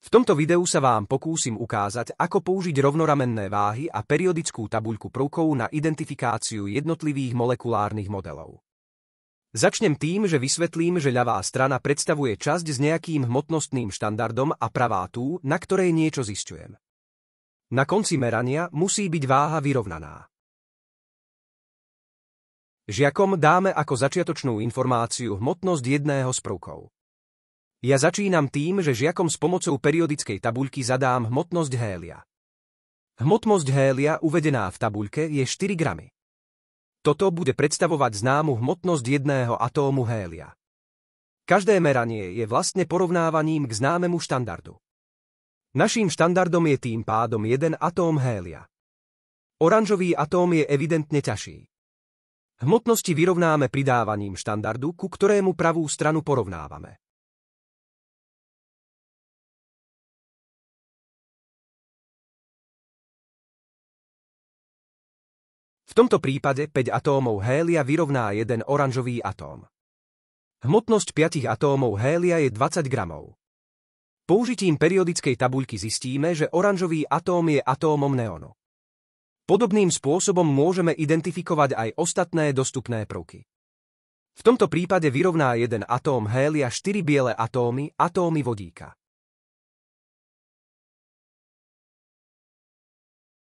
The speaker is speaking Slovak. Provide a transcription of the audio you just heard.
V tomto videu sa vám pokúsim ukázať, ako použiť rovnoramenné váhy a periodickú tabuľku prvkov na identifikáciu jednotlivých molekulárnych modelov. Začnem tým, že vysvetlím, že ľavá strana predstavuje časť s nejakým hmotnostným štandardom a pravá tú, na ktorej niečo zisťujem. Na konci merania musí byť váha vyrovnaná. Žiakom dáme ako začiatočnú informáciu hmotnosť jedného z prvkov. Ja začínam tým, že žiakom s pomocou periodickej tabuľky zadám hmotnosť hélia. Hmotnosť hélia uvedená v tabuľke je 4 gramy. Toto bude predstavovať známu hmotnosť jedného atómu hélia. Každé meranie je vlastne porovnávaním k známemu štandardu. Naším štandardom je tým pádom jeden atóm hélia. Oranžový atóm je evidentne ťažší. Hmotnosti vyrovnáme pridávaním štandardu, ku ktorému pravú stranu porovnávame. V tomto prípade 5 atómov hélia vyrovná jeden oranžový atóm. Hmotnosť 5 atómov hélia je 20 gramov. Použitím periodickej tabuľky zistíme, že oranžový atóm je atómom neonu. Podobným spôsobom môžeme identifikovať aj ostatné dostupné prvky. V tomto prípade vyrovná jeden atóm hélia 4 biele atómy vodíka.